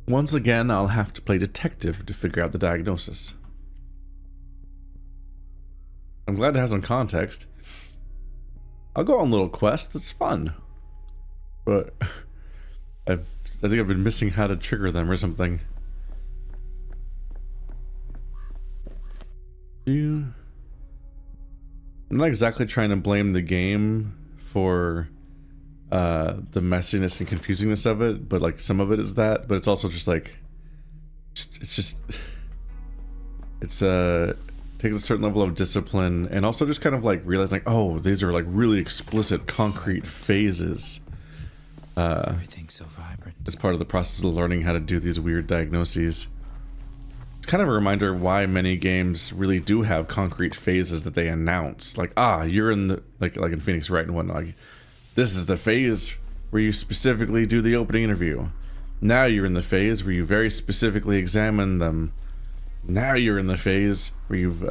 Once again, I'll have to play detective to figure out the diagnosis. I'm glad to have some context. I'll go on little quests, that's fun. But I think I've been missing how to trigger them or something. I'm not exactly trying to blame the game for the messiness and confusingness of it, but like some of it is that, but it's also just like it's takes a certain level of discipline, and also just kind of like realizing, oh, these are like really explicit concrete phases. Everything's so vibrant. As part of the process of learning how to do these weird diagnoses. It's kind of a reminder why many games really do have concrete phases that they announce. Like, you're in the like in Phoenix Wright and whatnot. Like, this is the phase where you specifically do the opening interview. Now you're in the phase where you very specifically examine them. Now you're in the phase where you've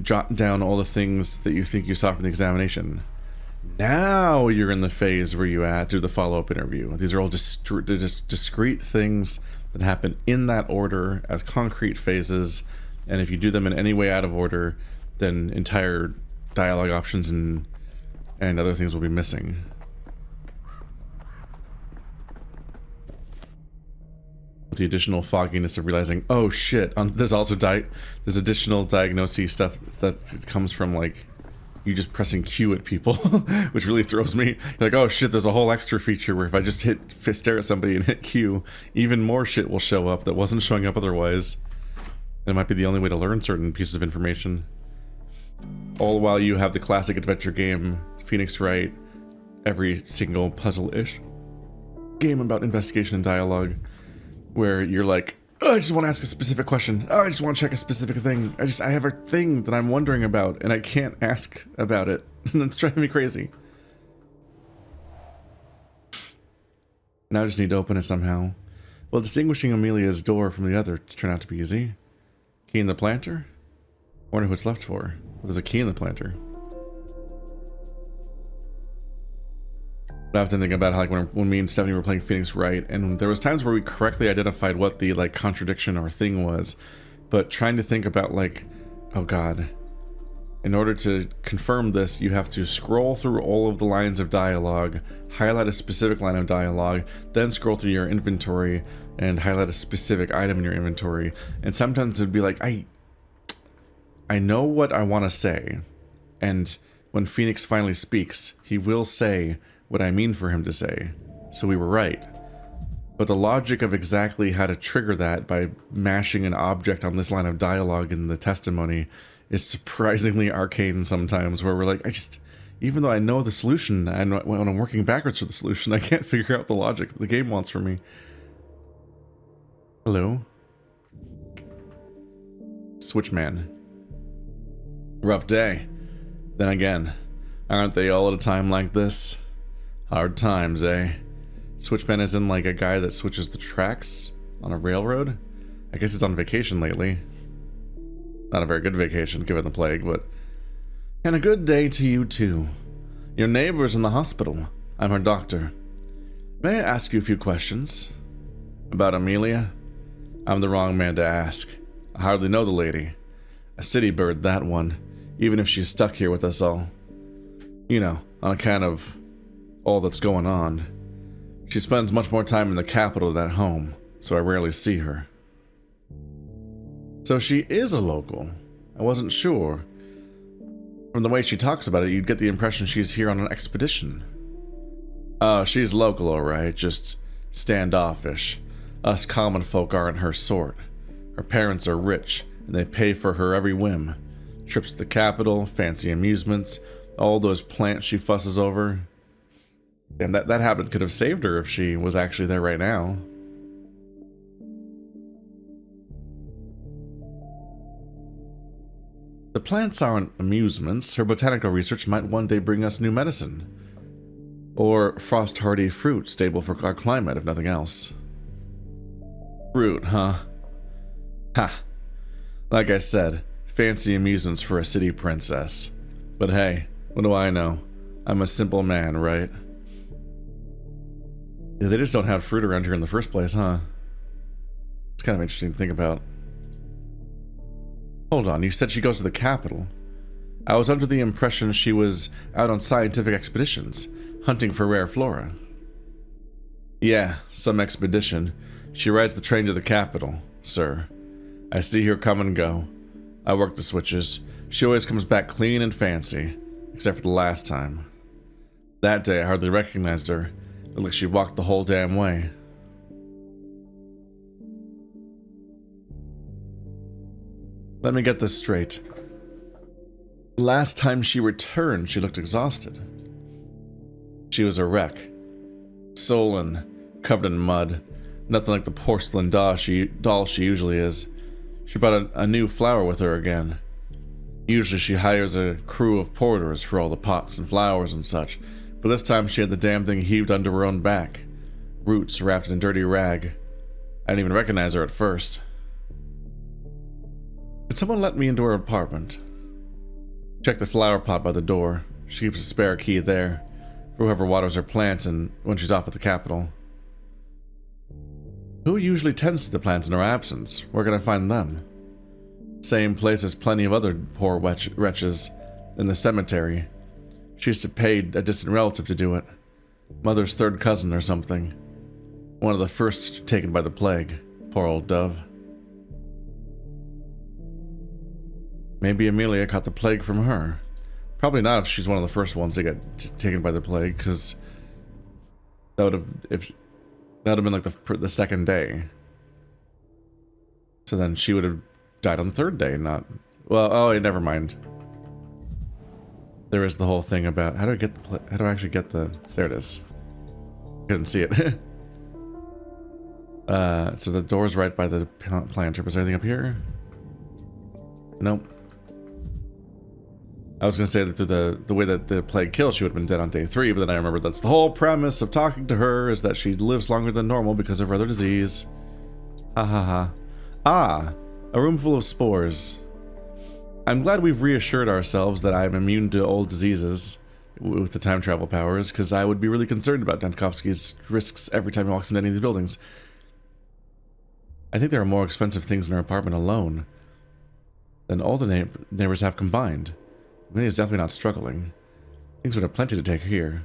jotted down all the things that you think you saw from the examination. Now you're in the phase where you do the follow-up interview. These are all just discrete things that happen in that order as concrete phases, and if you do them in any way out of order, then entire dialogue options and other things will be missing. With the additional fogginess of realizing, oh shit, there's also there's additional diagnosis stuff that comes from like you just pressing Q at people, which really throws me. You're like, oh shit, there's a whole extra feature where if I just stare at somebody and hit Q, even more shit will show up that wasn't showing up otherwise. And it might be the only way to learn certain pieces of information. All while you have the classic adventure game, Phoenix Wright, every single puzzle-ish game about investigation and dialogue, where you're like, oh, I just want to ask a specific question. Oh, I just want to check a specific thing. I have a thing that I'm wondering about, and I can't ask about it. And it's driving me crazy. Now I just need to open it somehow. Well, distinguishing Emilia's door from the other turned out to be easy. Key in the planter? I wonder who it's left for. There's a key in the planter. I have to think about how, like, when me and Stephanie were playing Phoenix Wright, and there was times where we correctly identified what the like contradiction or thing was, but trying to think about like, oh god, in order to confirm this, you have to scroll through all of the lines of dialogue, highlight a specific line of dialogue, then scroll through your inventory and highlight a specific item in your inventory. And sometimes it'd be like, I know what I want to say, and when Phoenix finally speaks, he will say what I mean for him to say, so we were right. But the logic of exactly how to trigger that by mashing an object on this line of dialogue in the testimony is surprisingly arcane sometimes, where we're like, even though I know the solution, and when I'm working backwards for the solution, I can't figure out the logic that the game wants from me. Hello? Switchman. Rough day. Then again, aren't they all at a time like this? Hard times, eh? Switchman is in like a guy that switches the tracks on a railroad? I guess he's on vacation lately. Not a very good vacation, given the plague, but... And a good day to you, too. Your neighbor's in the hospital. I'm her doctor. May I ask you a few questions? About Emilia? I'm the wrong man to ask. I hardly know the lady. A city bird, that one. Even if she's stuck here with us all. You know, on account of all that's going on. She spends much more time in the capital than at home, so I rarely see her. So she is a local. I wasn't sure. From the way she talks about it, you'd get the impression she's here on an expedition. She's local, alright, just standoffish. Us common folk aren't her sort. Her parents are rich, and they pay for her every whim. Trips to the capital, fancy amusements, all those plants she fusses over. Damn, that habit could have saved her if she was actually there right now. The plants aren't amusements. Her botanical research might one day bring us new medicine. Or frost-hardy fruit stable for our climate, if nothing else. Fruit, huh? Ha! Like I said, fancy amusements for a city princess. But hey, what do I know? I'm a simple man, right? Yeah, they just don't have fruit around here in the first place, huh? It's kind of interesting to think about. Hold on, you said she goes to the capital. I was under the impression she was out on scientific expeditions, hunting for rare flora. Yeah, some expedition. She rides the train to the capital, sir. I see her come and go. I work the switches. She always comes back clean and fancy, except for the last time. That day I hardly recognized her. It looked like she walked the whole damn way. Let me get this straight. Last time she returned, she looked exhausted. She was a wreck. Sullen, covered in mud. Nothing like the porcelain doll she usually is. She brought a new flower with her again. Usually she hires a crew of porters for all the pots and flowers and such, but this time she had the damn thing heaved under her own back. Roots wrapped in a dirty rag. I didn't even recognize her at first. Did someone let me into her apartment? Check the flower pot by the door. She keeps a spare key there, for whoever waters her plants and when she's off at the capital. Who usually tends to the plants in her absence? Where can I find them? Same place as plenty of other poor wretches in the cemetery. She used to pay a distant relative to do it. Mother's third cousin or something. One of the first taken by the plague. Poor old dove. Maybe Emilia caught the plague from her. Probably not if she's one of the first ones to get taken by the plague, because that would have been like the second day. So then she would have died on the third day, not... Well, oh, never mind. There is the whole thing about how do I actually get the... There it is. Couldn't see it. So the door's right by the planter. Was there anything up here? Nope. I was gonna say that through the way that the plague killed, she would have been dead on day 3, but then I remembered that's the whole premise of talking to her, is that she lives longer than normal because of her other disease. Ha ha ha. Ah, a room full of spores. I'm glad we've reassured ourselves that I'm immune to old diseases with the time travel powers, because I would be really concerned about Dankovsky's risks every time he walks into any of these buildings. I think there are more expensive things in her apartment alone than all the neighbors have combined. Emilia's definitely not struggling. Things would have plenty to take here.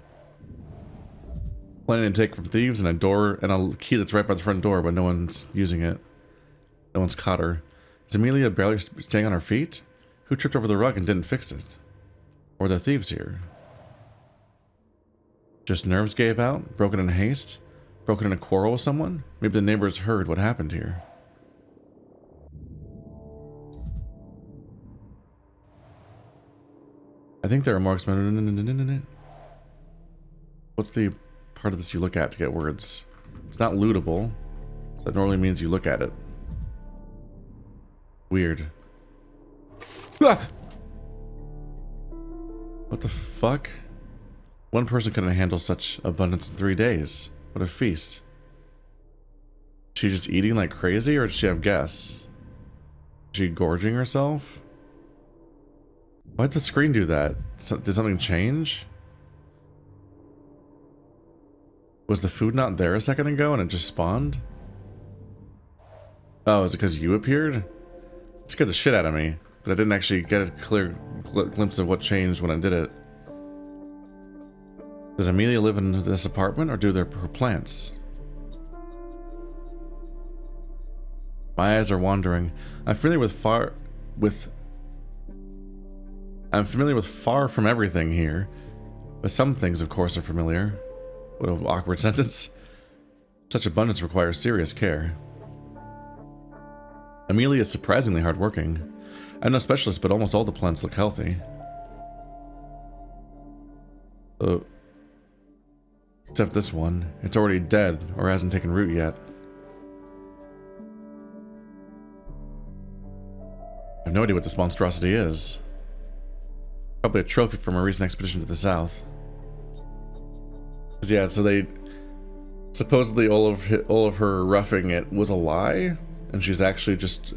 Plenty to take from thieves and a door and a key that's right by the front door, but no one's using it. No one's caught her. Is Emilia barely staying on her feet? Who tripped over the rug and didn't fix it? Or are there thieves here? Just nerves gave out? Broken in haste? Broken in a quarrel with someone? Maybe the neighbors heard what happened here. I think there are more expensive... What's the part of this you look at to get words? It's not lootable, so that normally means you look at it. Weird. Ah! What the fuck? One person couldn't handle such abundance in 3 days. What a feast. Is she just eating like crazy, or does she have gas? Is she gorging herself? Why'd the screen do that? Did something change? Was the food not there a second ago and it just spawned? Oh, is it because you appeared? It scared the shit out of me, but I didn't actually get a clear glimpse of what changed when I did it. Does Emilia live in this apartment, or do her plants? My eyes are wandering. I'm familiar with far from everything here, but some things, of course, are familiar. What an awkward sentence. Such abundance requires serious care. Emilia is surprisingly hardworking. I'm no specialist, but almost all the plants look healthy. Except this one. It's already dead, or hasn't taken root yet. I have no idea what this monstrosity is. Probably a trophy from a recent expedition to the south. Yeah, so they... Supposedly all of her roughing it was a lie, and she's actually just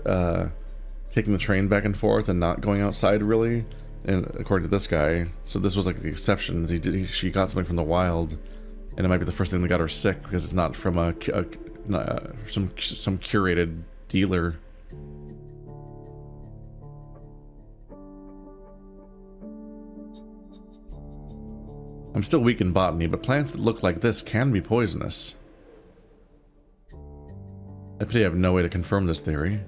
taking the train back and forth and not going outside, really, and according to this guy. So this was like the exception. She got something from the wild, and it might be the first thing that got her sick, because it's not from some curated dealer. I'm still weak in botany, but plants that look like this can be poisonous. I pity I have no way to confirm this theory.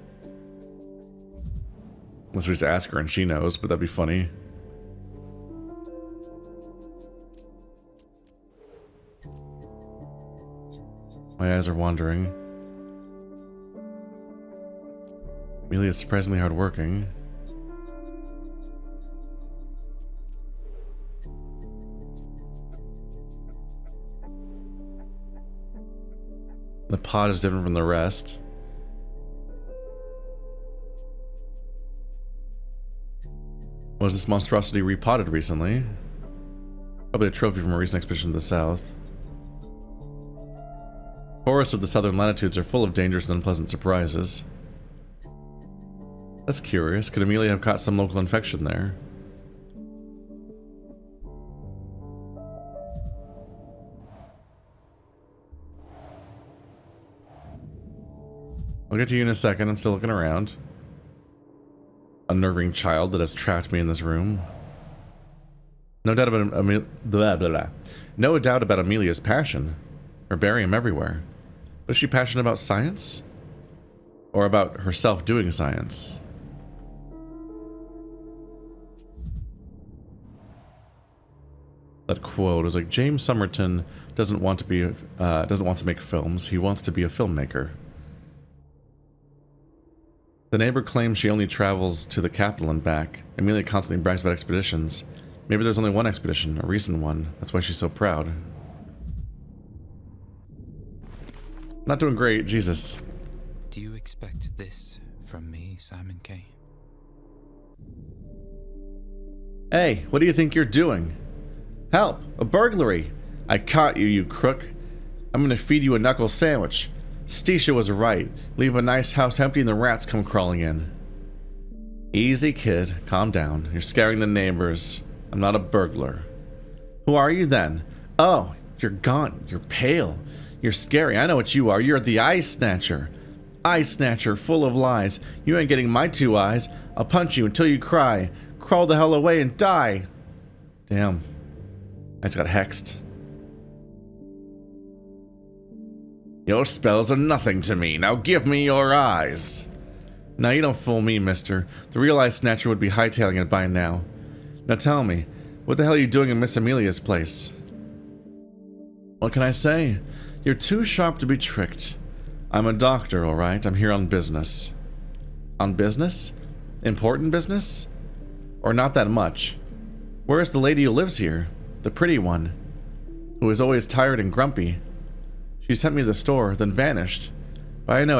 Unless we just ask her and she knows, but that'd be funny. My eyes are wandering. Emilia is surprisingly hardworking. The pot is different from the rest. Was this monstrosity repotted recently? Probably a trophy from a recent expedition to the south. Forests of the southern latitudes are full of dangerous and unpleasant surprises. That's curious. Could Emilia have caught some local infection there? I'll get to you in a second. I'm still looking around. Unnerving child that has trapped me in this room. No doubt about No doubt about Emilia's passion. Herbarium everywhere. But is she passionate about science? Or about herself doing science? That quote was like, James Somerton doesn't want to make films. He wants to be a filmmaker. The neighbor claims she only travels to the capital and back. Emilia constantly brags about expeditions. Maybe there's only one expedition, a recent one. That's why she's so proud. Not doing great, Jesus. Do you expect this from me, Simon K? Hey, what do you think you're doing? Help! A burglary! I caught you, you crook. I'm gonna feed you a knuckle sandwich. Stisha was right. Leave a nice house empty and the rats come crawling in. Easy, kid. Calm down. You're scaring the neighbors. I'm not a burglar. Who are you then? Oh, you're gone. You're pale. You're scary. I know what you are. You're the Eye Snatcher. Eye Snatcher, full of lies. You ain't getting my 2 eyes. I'll punch you until you cry. Crawl the hell away and die. Damn. I just got hexed. Your spells are nothing to me. Now give me your eyes. Now you don't fool me, mister. The real Eye Snatcher would be hightailing it by now. Now tell me, what the hell are you doing in Miss Emilia's place? What can I say? You're too sharp to be tricked. I'm a doctor, alright? I'm here on business. On business? Important business? Or not that much? Where is the lady who lives here? The pretty one. Who is always tired and grumpy. She sent me to the store, then vanished. But I know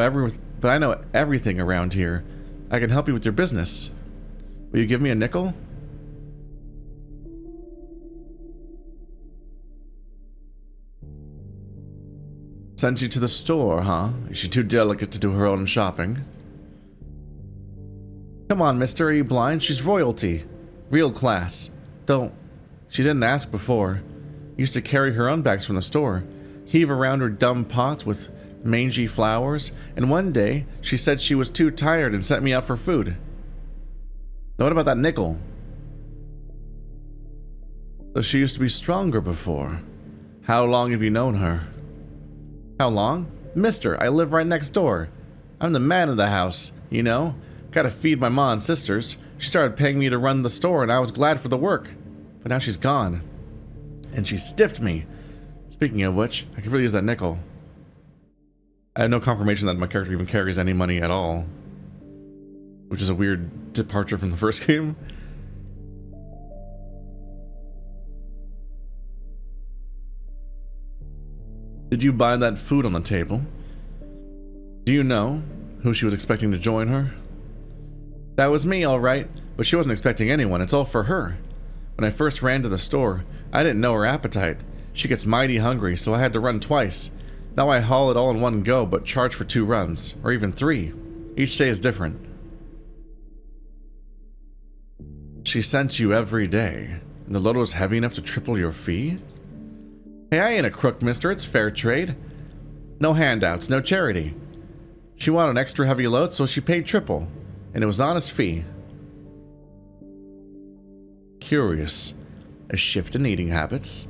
everything around here. I can help you with your business. Will you give me a nickel? Sent you to the store, huh? Is she too delicate to do her own shopping? Come on, mister, are you blind? She's royalty. Real class. Don't. She didn't ask before. Used to carry her own bags from the store. Heave around her dumb pots with mangy flowers, and one day she said she was too tired and sent me out for food. Now what about that nickel? So she used to be stronger before. How long have you known her? How long? Mister, I live right next door. I'm the man of the house, you know? Gotta feed my ma and sisters. She started paying me to run the store and I was glad for the work. But now she's gone. And she stiffed me. Speaking of which, I could really use that nickel. I have no confirmation that my character even carries any money at all. Which is a weird departure from the first game. Did you buy that food on the table? Do you know who she was expecting to join her? That was me, alright, but she wasn't expecting anyone. It's all for her. When I first ran to the store, I didn't know her appetite. She gets mighty hungry, so I had to run twice. Now I haul it all in one go, but charge for 2 runs, or even 3. Each day is different. She sent you every day, and the load was heavy enough to triple your fee? Hey, I ain't a crook, mister. It's fair trade. No handouts, no charity. She wanted an extra heavy load, so she paid triple, and it was an honest fee. Curious. A shift in eating habits,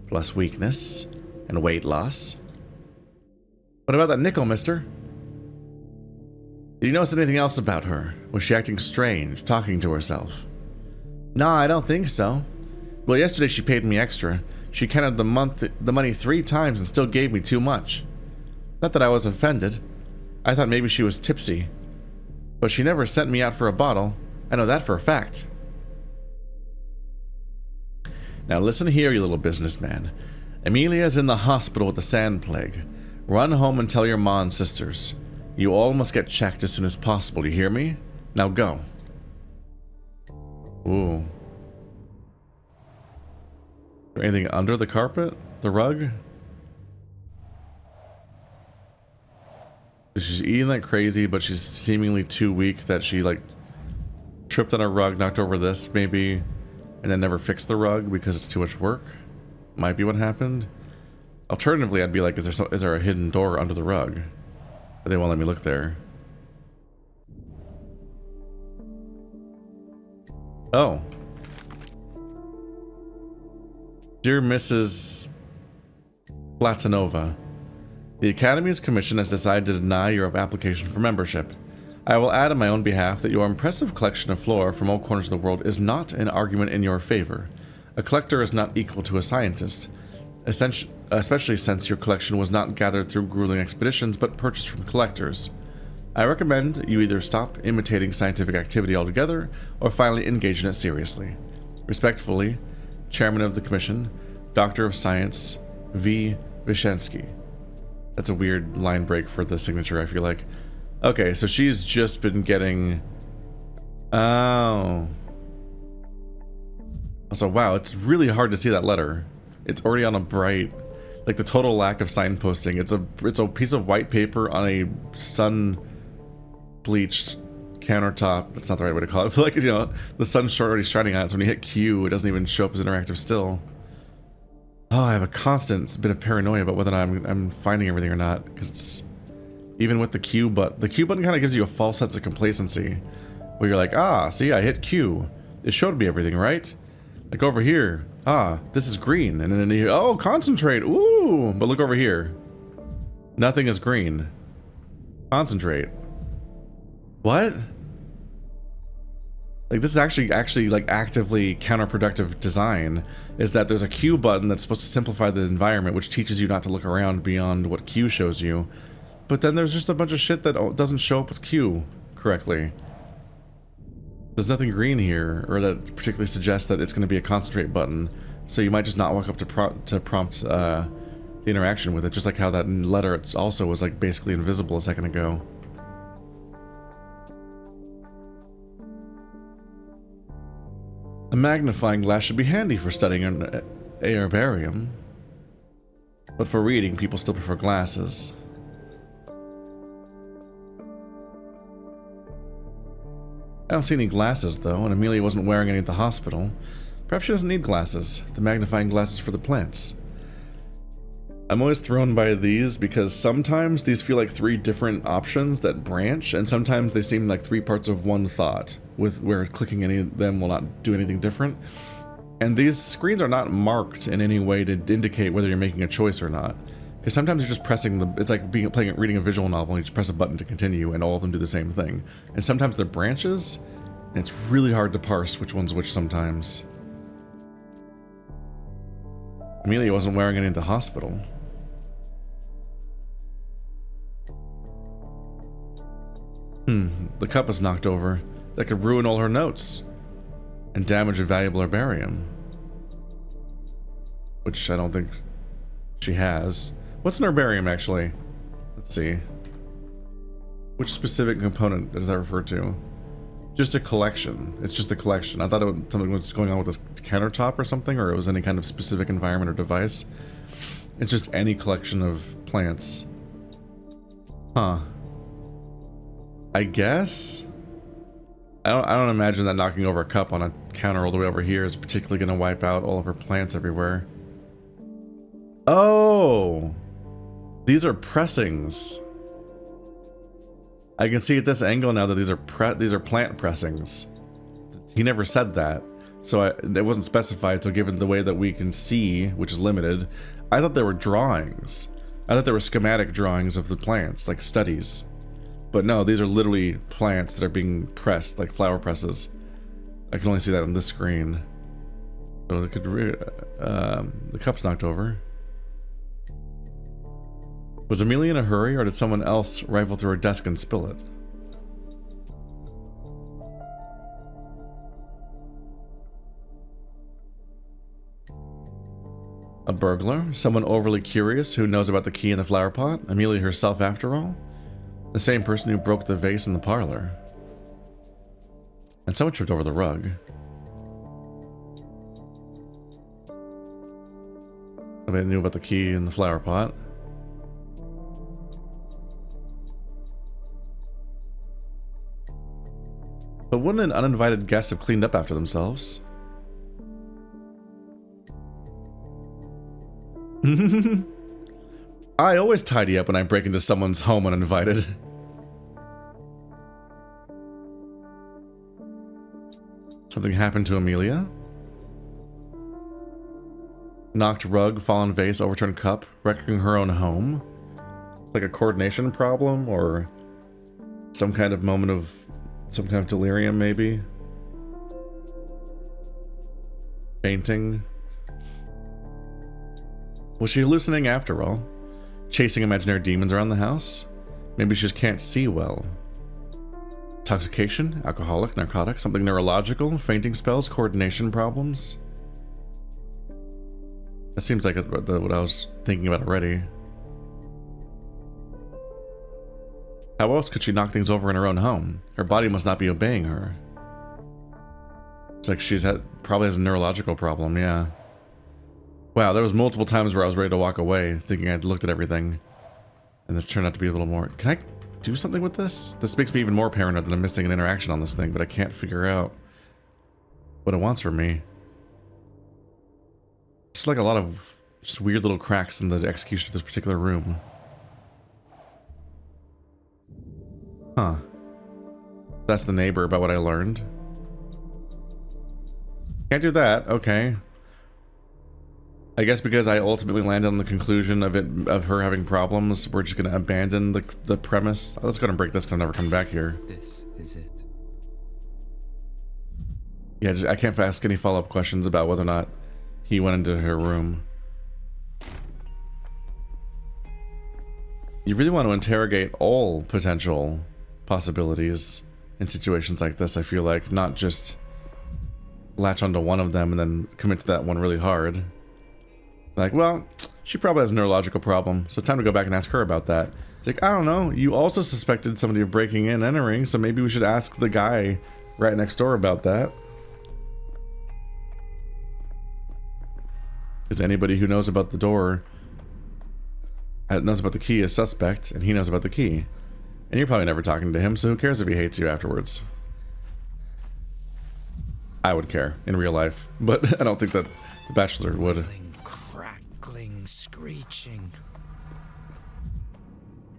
plus weakness, and weight loss. What about that nickel, mister? Did you notice anything else about her? Was she acting strange, talking to herself? Nah, I don't think so. Well, yesterday she paid me extra. She counted the money 3 times and still gave me too much. Not that I was offended. I thought maybe she was tipsy. But she never sent me out for a bottle. I know that for a fact. Now listen here, you little businessman. Emilia's in the hospital with the sand plague. Run home and tell your ma and sisters. You all must get checked as soon as possible, you hear me? Now go. Ooh. Is there anything under the carpet? The rug? She's eating like crazy, but she's seemingly too weak that she like tripped on a rug, knocked over this maybe, and then never fixed the rug because it's too much work. Might be what happened. Alternatively, I'd be like, is there a hidden door under the rug? But they won't let me look there. Oh. Dear Mrs. Platonova, the Academy's commission has decided to deny your application for membership. I will add on my own behalf that your impressive collection of flora from all corners of the world is not an argument in your favor. A collector is not equal to a scientist, especially since your collection was not gathered through grueling expeditions but purchased from collectors. I recommend you either stop imitating scientific activity altogether or finally engage in it seriously. Respectfully, Chairman of the Commission, Doctor of Science, V. Vishensky. That's a weird line break for the signature, I feel like. Okay, so she's just been getting... Oh. Also, wow, it's really hard to see that letter. It's already on a bright... Like, the total lack of signposting. It's a piece of white paper on a sun-bleached countertop. That's not the right way to call it. But, like, you know, the sun's already shining on it, so when you hit Q, it doesn't even show up as interactive still. Oh, I have a constant bit of paranoia about whether or not I'm finding everything or not, because it's... Even with the Q button. The Q button kind of gives you a false sense of complacency. Where you're like, ah, see, I hit Q. It showed me everything, right? Like over here. Ah, this is green. And then you, oh, concentrate. Ooh. But look over here. Nothing is green. Concentrate. What? Like, this is actually like actively counterproductive design. Is that there's a Q button that's supposed to simplify the environment, which teaches you not to look around beyond what Q shows you. But then there's just a bunch of shit that doesn't show up with Q correctly. There's nothing green here, or that particularly suggests that it's going to be a concentrate button. So you might just not walk up to prompt the interaction with it, just like how that letter also was like basically invisible a second ago. A magnifying glass should be handy for studying an herbarium. But for reading, people still prefer glasses. I don't see any glasses, though, and Emilia wasn't wearing any at the hospital. Perhaps she doesn't need glasses. The magnifying glasses for the plants. I'm always thrown by these because sometimes these feel like 3 different options that branch, and sometimes they seem like 3 parts of one thought, with where clicking any of them will not do anything different. And these screens are not marked in any way to indicate whether you're making a choice or not. Because sometimes you're just pressing the... It's like reading a visual novel, and you just press a button to continue, and all of them do the same thing. And sometimes they're branches, and it's really hard to parse which one's which sometimes. Emilia wasn't wearing any at the hospital. The cup is knocked over. That could ruin all her notes. And damage a valuable herbarium. Which I don't think she has. What's an herbarium, actually? Let's see. Which specific component does that refer to? Just a collection. It's just a collection. I thought something was going on with this countertop or something, or it was any kind of specific environment or device. It's just any collection of plants. Huh. I guess? I don't imagine that knocking over a cup on a counter all the way over here is particularly going to wipe out all of her plants everywhere. Oh! These are pressings. I can see at this angle now that these are plant pressings. He never said that, so it wasn't specified. So given the way that we can see, which is limited, I thought there were drawings. I thought there were schematic drawings of the plants, like studies. But no, these are literally plants that are being pressed, like flower presses. I can only see that on this screen. So it could the cup's knocked over. Was Emilia in a hurry, or did someone else rifle through her desk and spill it? A burglar? Someone overly curious who knows about the key in the flower pot? Emilia herself, after all? The same person who broke the vase in the parlor. And someone tripped over the rug. Somebody knew about the key in the flower pot. But wouldn't an uninvited guest have cleaned up after themselves? I always tidy up when I break into someone's home uninvited. Something happened to Emilia? Knocked rug, fallen vase, overturned cup, wrecking her own home? Like a coordination problem, or some kind of moment of some kind of delirium, maybe? Fainting? Was she hallucinating after all? Chasing imaginary demons around the house? Maybe she just can't see well. Intoxication? Alcoholic? Narcotic? Something neurological? Fainting spells? Coordination problems? That seems like what I was thinking about already. How else could she knock things over in her own home? Her body must not be obeying her. It's like probably has a neurological problem, yeah. Wow, there was multiple times where I was ready to walk away, thinking I'd looked at everything. And it turned out to be a little more... Can I do something with this? This makes me even more paranoid that I'm missing an interaction on this thing, but I can't figure out what it wants from me. It's like a lot of just weird little cracks in the execution of this particular room. Huh. That's the neighbor about what I learned. Can't do that. Okay. I guess because I ultimately landed on the conclusion of her having problems, we're just gonna abandon the premise. Let's go and break this because I'm never coming back here. This is it. Yeah, I can't ask any follow-up questions about whether or not he went into her room. You really want to interrogate all potential possibilities in situations like this, I feel like, not just latch onto one of them and then commit to that one really hard. Like, well, she probably has a neurological problem, so time to go back and ask her about that. It's like, I don't know, you also suspected somebody of breaking in and entering, so maybe we should ask the guy right next door about that. Because anybody who knows about the door knows about the key is suspect, and he knows about the key. And you're probably never talking to him, so who cares if he hates you afterwards? I would care in real life, but I don't think that the Bachelor would. Crackling, screeching.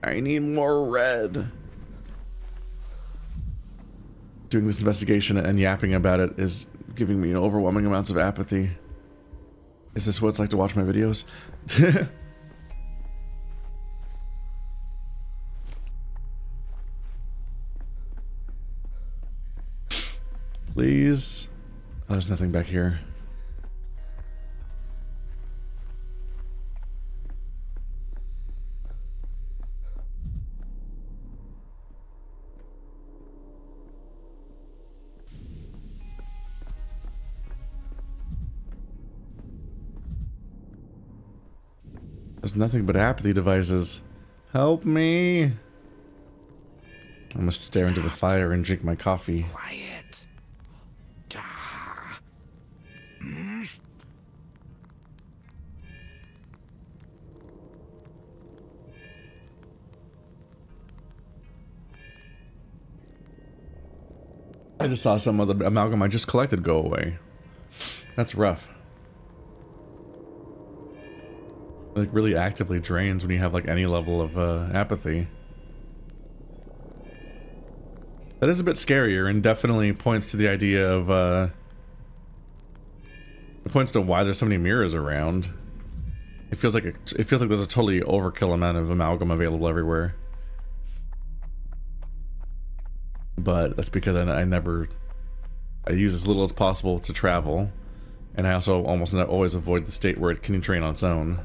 I need more red. Doing this investigation and yapping about it is giving me overwhelming amounts of apathy. Is this what it's like to watch my videos? Please. Oh, there's nothing back here. There's nothing but apathy devices. Help me. I must stare into the fire and drink my coffee. Quiet. I just saw some of the amalgam I just collected go away. That's rough. Like really actively drains when you have like any level of apathy. That is a bit scarier and definitely points to the idea of it points to why there's so many mirrors around. It feels like there's a totally overkill amount of amalgam available everywhere. But that's because I use as little as possible to travel, and I also almost always avoid the state where it can train on its own.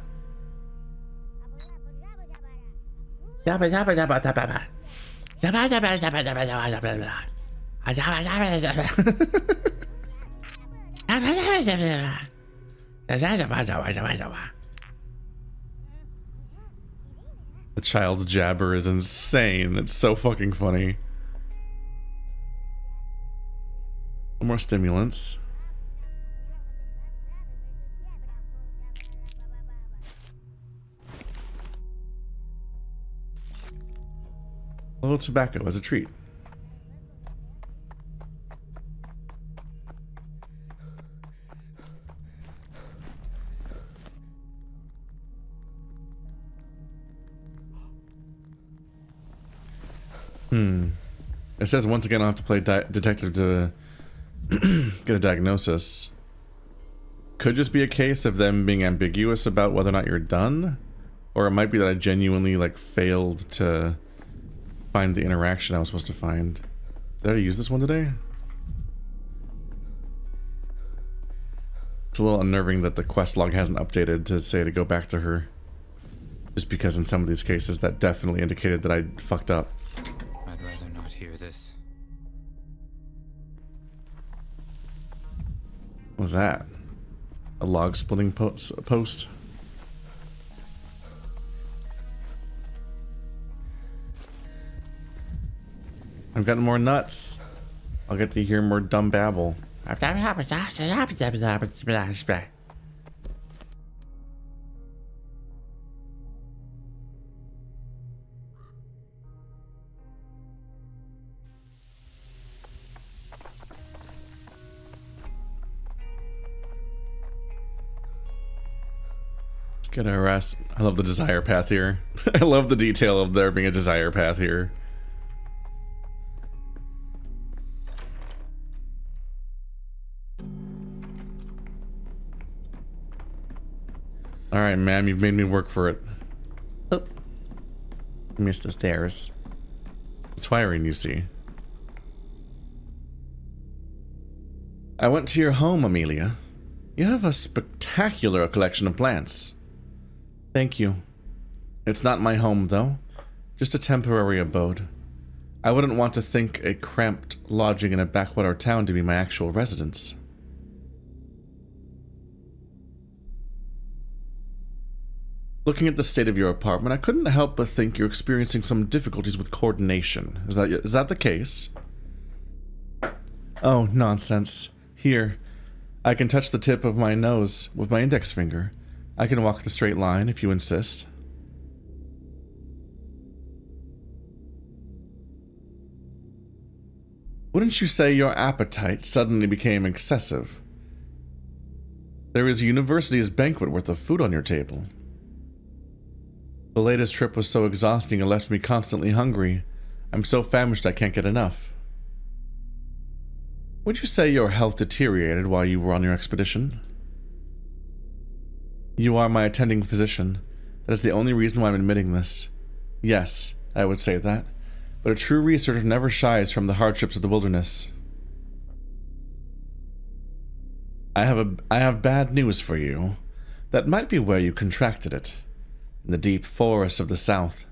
The child's jabber is insane. It's so fucking funny. More stimulants. A little tobacco as a treat. It says once again I'll have to play detective to get a diagnosis. Could just be a case of them being ambiguous about whether or not you're done, or it might be that I genuinely like failed to find the interaction I was supposed to find. Did I use this one today? It's a little unnerving that the quest log hasn't updated to say to go back to her, just because in some of these cases that definitely indicated that I fucked up. I'd rather not hear this. What was that? A log splitting post? I've gotten more nuts. I'll get to hear more dumb babble. Get our ass. I love the desire path here. I love the detail of there being a desire path here. Alright, ma'am, you've made me work for it. Oh. Missed the stairs. It's wiring, you see. I went to your home, Emilia. You have a spectacular collection of plants. Thank you. It's not my home, though. Just a temporary abode. I wouldn't want to think a cramped lodging in a backwater town to be my actual residence. Looking at the state of your apartment, I couldn't help but think you're experiencing some difficulties with coordination. Is that the case? Oh, nonsense. Here, I can touch the tip of my nose with my index finger. I can walk the straight line if you insist. Wouldn't you say your appetite suddenly became excessive? There is a university's banquet worth of food on your table. The latest trip was so exhausting it left me constantly hungry. I'm so famished I can't get enough. Would you say your health deteriorated while you were on your expedition? You are my attending physician. That is the only reason why I'm admitting this. Yes, I would say that. But a true researcher never shies from the hardships of the wilderness. I have bad news for you. That might be where you contracted it. In the deep forests of the south.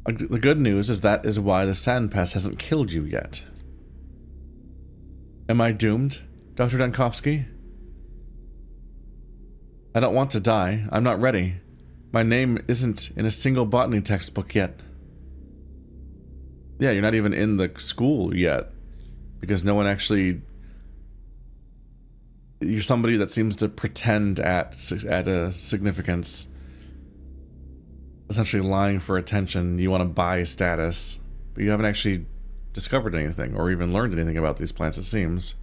The good news is that is why the sand pest hasn't killed you yet. Am I doomed, Dr. Dankovsky? I don't want to die. I'm not ready. My name isn't in a single botany textbook yet. Yeah, you're not even in the school yet. Because no one actually... You're somebody that seems to pretend at a significance. Essentially lying for attention. You want to buy status. But you haven't actually discovered anything or even learned anything about these plants, it seems.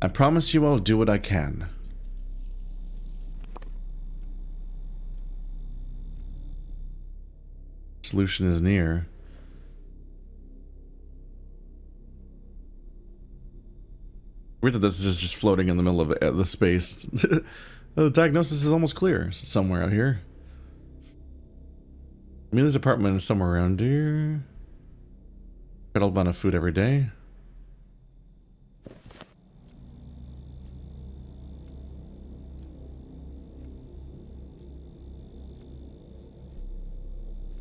I promise you I'll do what I can. Solution is near. Weird that this is just floating in the middle of the space. The diagnosis is almost clear. Somewhere out here. Emilia's apartment is somewhere around here. Got a lot of food every day.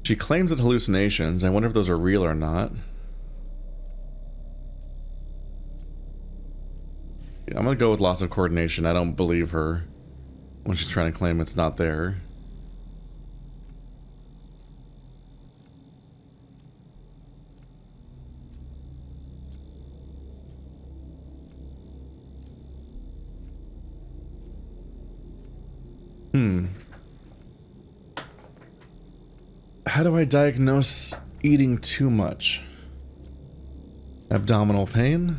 She claims that hallucinations. I wonder if those are real or not. I'm gonna go with loss of coordination. I don't believe her when she's trying to claim it's not there. How do I diagnose eating too much? Abdominal pain?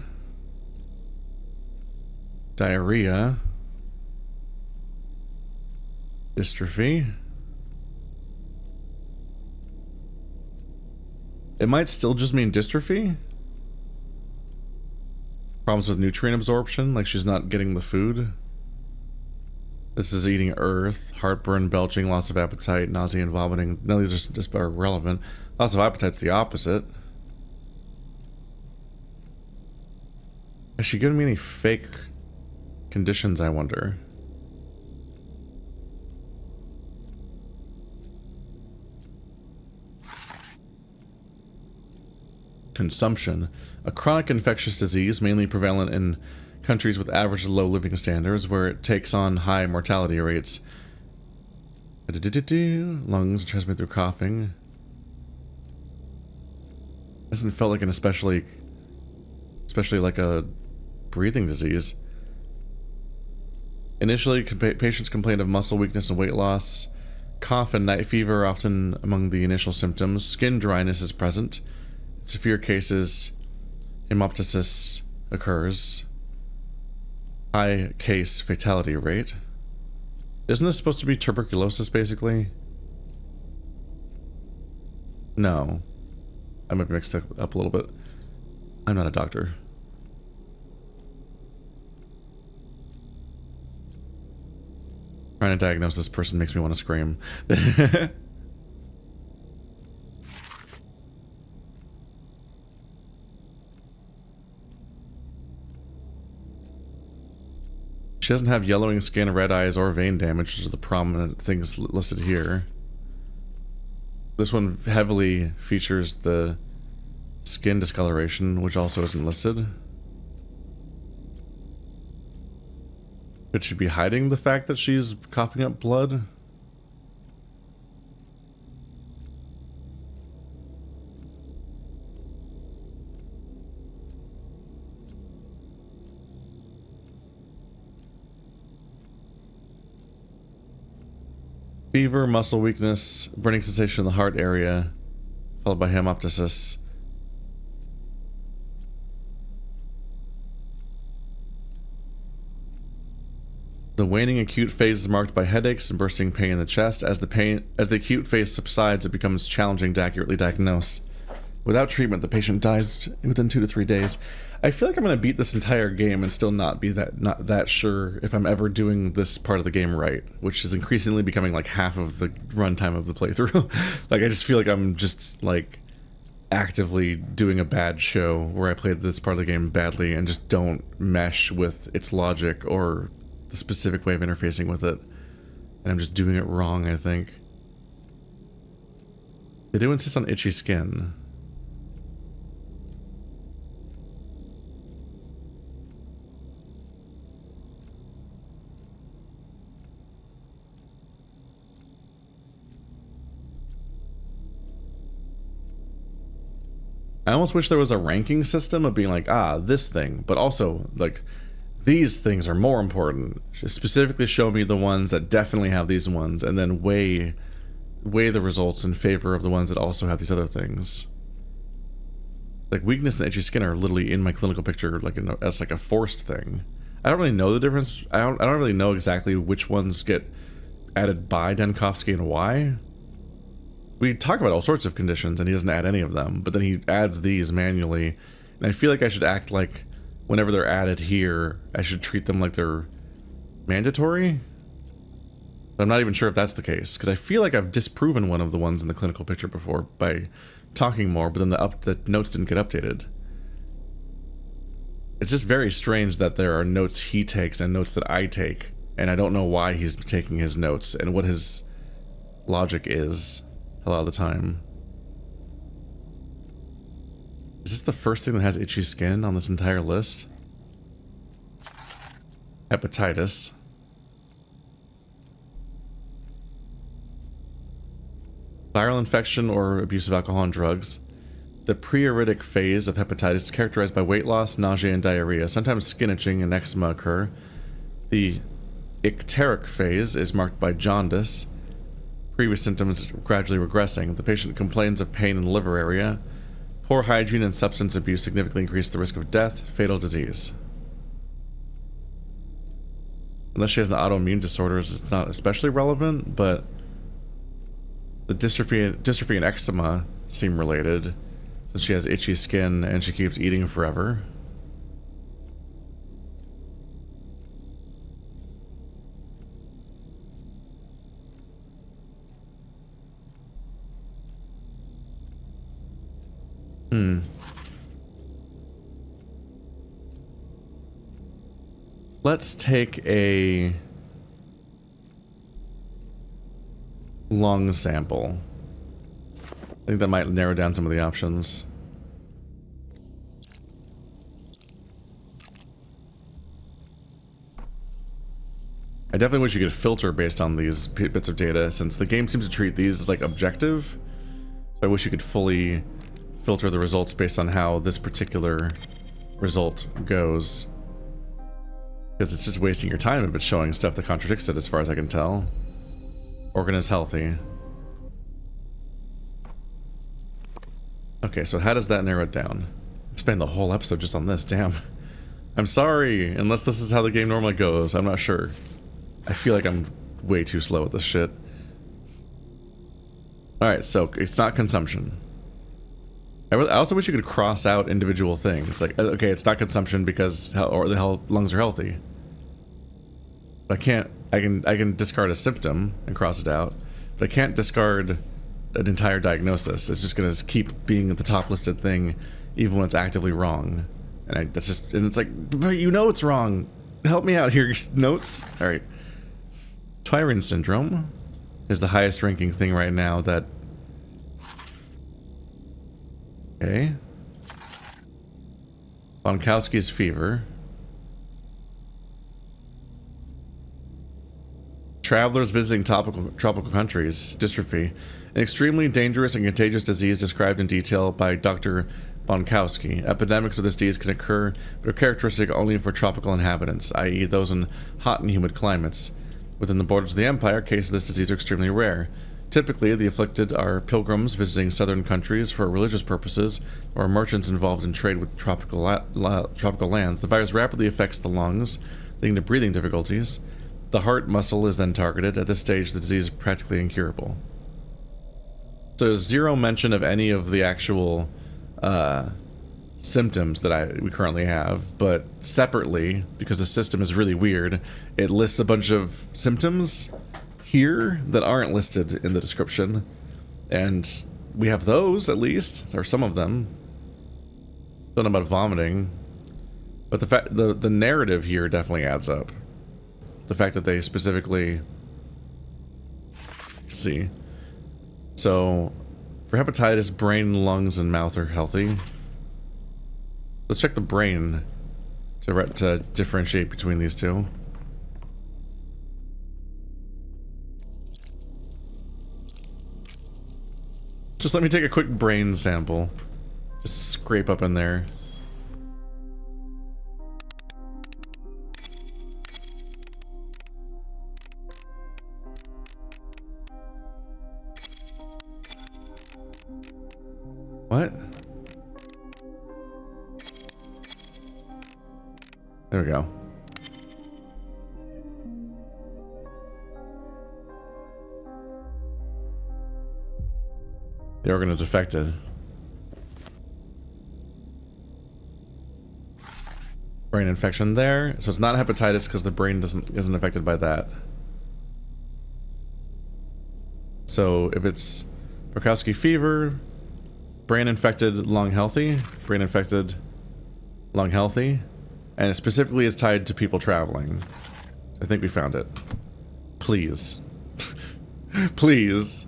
Diarrhea? Dystrophy? It might still just mean dystrophy? Problems with nutrient absorption, like she's not getting the food? This is eating earth, heartburn, belching, loss of appetite, nausea and vomiting. None of these are just irrelevant. Loss of appetite's the opposite. Has she given me any fake conditions, I wonder? Consumption. A chronic infectious disease, mainly prevalent in countries with average to low living standards, where it takes on high mortality rates. Lungs transmit through coughing. Doesn't feel like an especially like a breathing disease. Initially, patients complain of muscle weakness and weight loss. Cough and night fever are often among the initial symptoms. Skin dryness is present. In severe cases, hemoptysis occurs. High case fatality rate. Isn't this supposed to be tuberculosis, basically? No. I might be mixed up a little bit. I'm not a doctor. Trying to diagnose this person makes me want to scream. She doesn't have yellowing skin, red eyes, or vein damage, which are the prominent things listed here. This one heavily features the skin discoloration, which also isn't listed. Could she be hiding the fact that she's coughing up blood? Fever, muscle weakness, burning sensation in the heart area, followed by hemoptysis. The waning acute phase is marked by headaches and bursting pain in the chest. As the acute phase subsides, it becomes challenging to accurately diagnose. Without treatment, the patient dies within 2 to 3 days. I feel like I'm going to beat this entire game and still not be that sure if I'm ever doing this part of the game right, which is increasingly becoming like half of the runtime of the playthrough. Like, I just feel like I'm just like actively doing a bad show where I played this part of the game badly and just don't mesh with its logic or the specific way of interfacing with it. And I'm just doing it wrong, I think. They do insist on itchy skin. I almost wish there was a ranking system of being like, ah, this thing, but also, like, these things are more important. Just specifically show me the ones that definitely have these ones, and then weigh the results in favor of the ones that also have these other things. Like, weakness and itchy skin are literally in my clinical picture, like, as like a forced thing. I don't really know the difference. I don't really know exactly which ones get added by Dankovsky and why. We talk about all sorts of conditions and he doesn't add any of them, but then he adds these manually. And I feel like I should act like whenever they're added here, I should treat them like they're mandatory. But I'm not even sure if that's the case, because I feel like I've disproven one of the ones in the clinical picture before by talking more, but then the notes didn't get updated. It's just very strange that there are notes he takes and notes that I take, and I don't know why he's taking his notes and what his logic is a lot of the time. Is this the first thing that has itchy skin on this entire list? Hepatitis. Viral infection or abuse of alcohol and drugs. The preuritic phase of hepatitis is characterized by weight loss, nausea, and diarrhea. Sometimes skin itching and eczema occur. The icteric phase is marked by jaundice. Previous symptoms gradually regressing. The patient complains of pain in the liver area. Poor hygiene and substance abuse significantly increase the risk of death, fatal disease. Unless she has an autoimmune disorder, it's not especially relevant, but the dystrophy and eczema seem related, since she has itchy skin and she keeps eating forever. Let's take a lung sample. I think that might narrow down some of the options. I definitely wish you could filter based on these bits of data, since the game seems to treat these as like objective. So I wish you could fully filter the results based on how this particular result goes. Because it's just wasting your time if it's showing stuff that contradicts it, as far as I can tell. Organ is healthy. Okay, so how does that narrow it down? I'm spending the whole episode just on this, damn. I'm sorry, unless this is how the game normally goes, I'm not sure. I feel like I'm way too slow at this shit. Alright, so it's not consumption. I also wish you could cross out individual things. Like, okay, it's not consumption because the lungs are healthy. But I can't. I can discard a symptom and cross it out, but I can't discard an entire diagnosis. It's just gonna keep being the top listed thing, even when it's actively wrong. And that's just. And it's like, but you know it's wrong. Help me out here, notes. All right. Tyrant syndrome is the highest ranking thing right now. That. Okay. Dankovsky's fever. Travelers visiting tropical countries. Dystrophy. An extremely dangerous and contagious disease described in detail by Dr. Dankovsky. Epidemics of this disease can occur, but are characteristic only for tropical inhabitants, i.e. those in hot and humid climates. Within the borders of the Empire, cases of this disease are extremely rare. Typically, the afflicted are pilgrims visiting southern countries for religious purposes, or merchants involved in trade with tropical lands. The virus rapidly affects the lungs, leading to breathing difficulties. The heart muscle is then targeted. At this stage, the disease is practically incurable. So there's zero mention of any of the actual symptoms that we currently have, but separately, because the system is really weird, it lists a bunch of symptoms here that aren't listed in the description, and we have those at least, or some of them. Don't know about vomiting, but the narrative here definitely adds up. The fact that they specifically, let's see. So for hepatitis, brain, lungs, and mouth are healthy. Let's check the brain to differentiate between these two. Just let me take a quick brain sample. Just scrape up in there. What? There we go. The organ is affected. Brain infection there. So it's not hepatitis because the brain isn't affected by that. So if it's Dankovsky fever, brain infected, lung healthy, brain infected, lung healthy, and it specifically is tied to people traveling. I think we found it. Please. Please.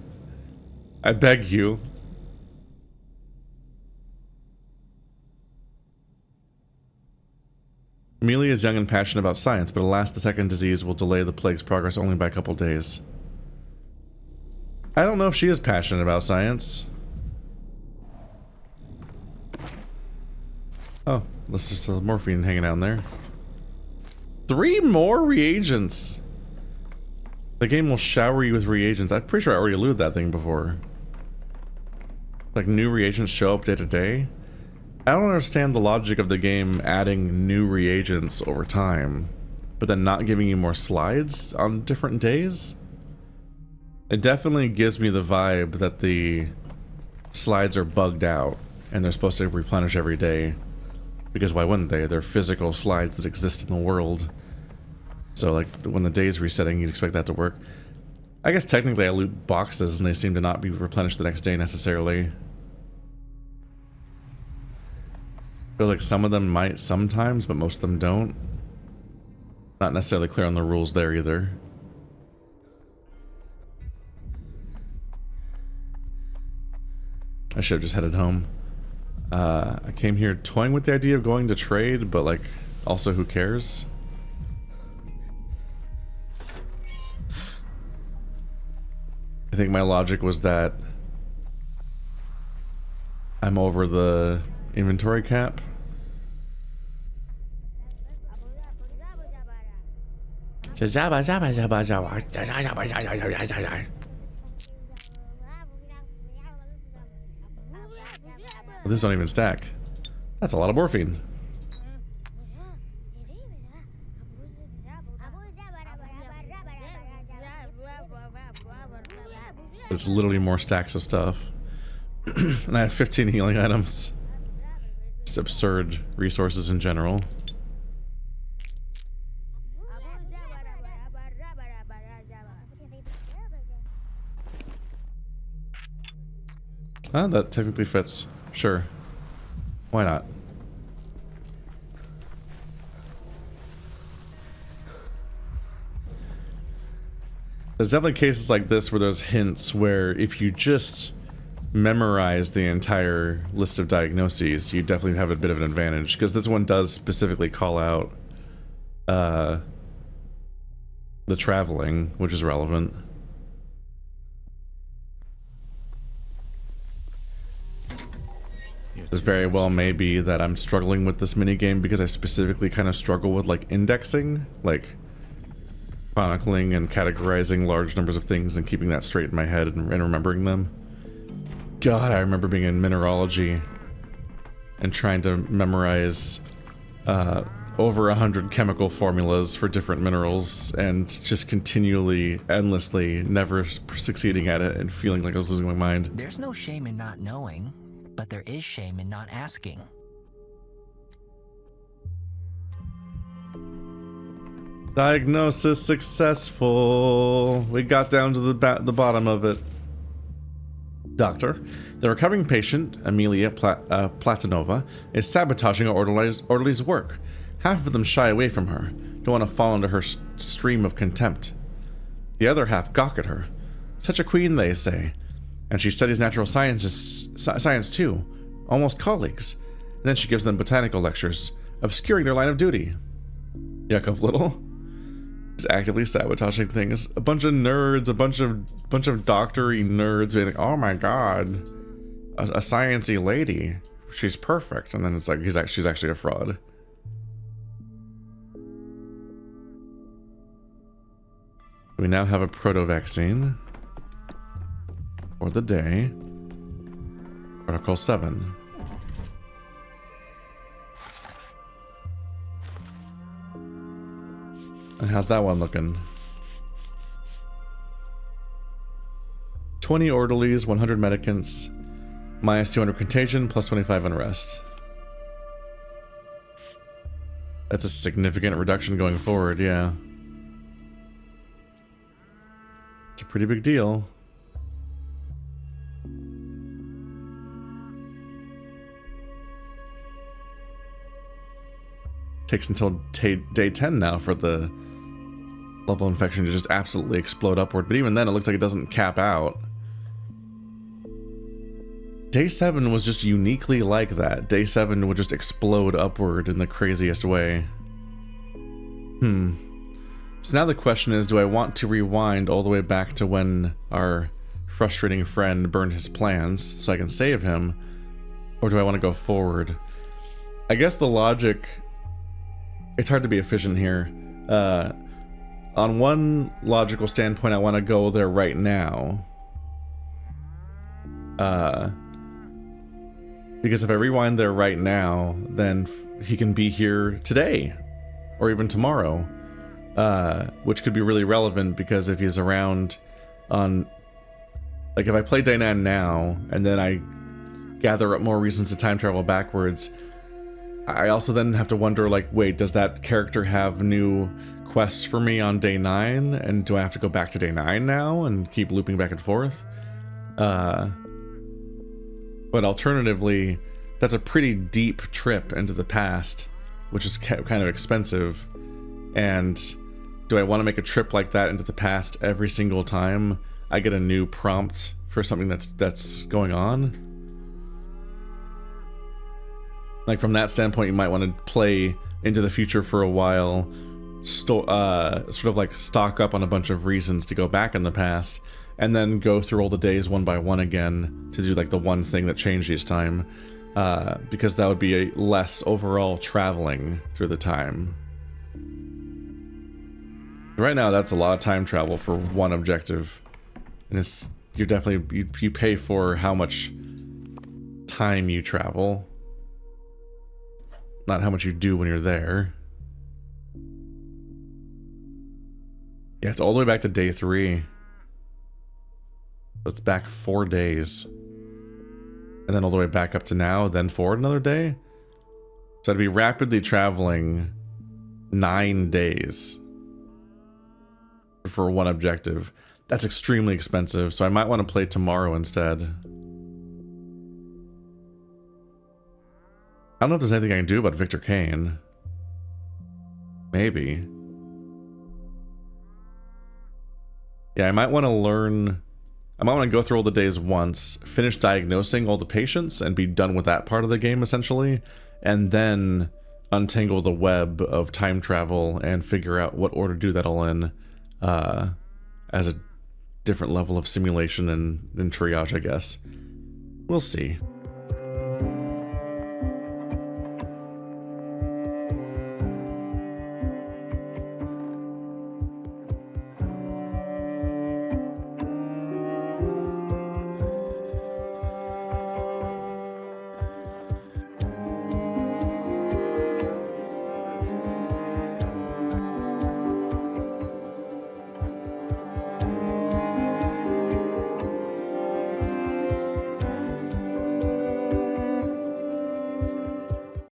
I beg you. Emilia is young and passionate about science, but alas, the second disease will delay the plague's progress only by a couple days. I don't know if she is passionate about science. Oh, that's just a morphine hanging out in there. 3 more reagents! The game will shower you with reagents. I'm pretty sure I already looted that thing before. Like, new reagents show up day to day? I don't understand the logic of the game adding new reagents over time, but then not giving you more slides on different days? It definitely gives me the vibe that the slides are bugged out and they're supposed to replenish every day. Because why wouldn't they? They're physical slides that exist in the world. So like when the day's resetting, you'd expect that to work. I guess technically I loot boxes and they seem to not be replenished the next day necessarily. Feel like some of them might sometimes, but most of them don't. Not necessarily clear on the rules there either. I should have just headed home. I came here toying with the idea of going to trade, but like, also who cares? I think my logic was that I'm over the inventory cap. This don't even stack. That's a lot of morphine. It's literally more stacks of stuff. And I have 15 healing items. It's absurd resources in general. Ah, that technically fits. Sure. Why not? There's definitely cases like this where there's hints where if you just memorize the entire list of diagnoses, you definitely have a bit of an advantage, because this one does specifically call out the traveling, which is relevant. It very well may be that I'm struggling with this minigame because I specifically kind of struggle with like indexing, like chronicling and categorizing large numbers of things and keeping that straight in my head and remembering them. God, I remember being in mineralogy and trying to memorize over 100 chemical formulas for different minerals and just continually, endlessly, never succeeding at it and feeling like I was losing my mind. There's no shame in not knowing, but there is shame in not asking. Diagnosis successful. We got down to the bottom of it. Doctor, the recovering patient, Emilia Platonova, is sabotaging our orderly's work. Half of them shy away from her, don't want to fall into her stream of contempt. The other half gawk at her. Such a queen, they say. And she studies natural science too, almost colleagues. And then she gives them botanical lectures, obscuring their line of duty. Yakov Little is actively sabotaging things. A bunch of nerds, a bunch of doctory nerds being like, oh my god, a sciencey lady, she's perfect. And then it's like she's actually a fraud. We now have a proto-vaccine for the day. Protocol 7. And how's that one looking? 20 orderlies, 100 medicants, Minus 200 contagion, plus 25 unrest. That's a significant reduction going forward, yeah. It's a pretty big deal. Takes until day 10 now for the level infection to just absolutely explode upward, but even then it looks like it doesn't cap out. Day 7 was just uniquely like that. Day 7 would just explode upward in the craziest way. So now the question is, do I want to rewind all the way back to when our frustrating friend burned his plans so I can save him? Or do I want to go forward? I guess the logic... It's hard to be efficient here. On one logical standpoint, I want to go there right now. Because if I rewind there right now, then he can be here today. Or even tomorrow. Which could be really relevant, because if he's around on... Like, if I play Day 9 now, and then I gather up more reasons to time travel backwards... I also then have to wonder, like, wait, does that character have new quests for me on Day 9? And do I have to go back to Day 9 now and keep looping back and forth? But alternatively, that's a pretty deep trip into the past, which is kind of expensive. And do I want to make a trip like that into the past every single time I get a new prompt for something that's going on? Like, from that standpoint, you might want to play into the future for a while, sort of like stock up on a bunch of reasons to go back in the past, and then go through all the days one by one again to do like the one thing that changed each time, because that would be a less overall traveling through the time. Right now, that's a lot of time travel for one objective, and you're definitely you pay for how much time you travel. Not how much you do when you're there. Yeah, it's all the way back to day 3. So it's back 4 days. And then all the way back up to now, then forward another day? So I'd be rapidly traveling 9 days for one objective. That's extremely expensive, so I might want to play tomorrow instead. I don't know if there's anything I can do about Victor Kane. Maybe. Yeah, I might want to learn... I might want to go through all the days once, finish diagnosing all the patients, and be done with that part of the game, essentially. And then untangle the web of time travel and figure out what order to do that all in. As a different level of simulation and triage, I guess. We'll see.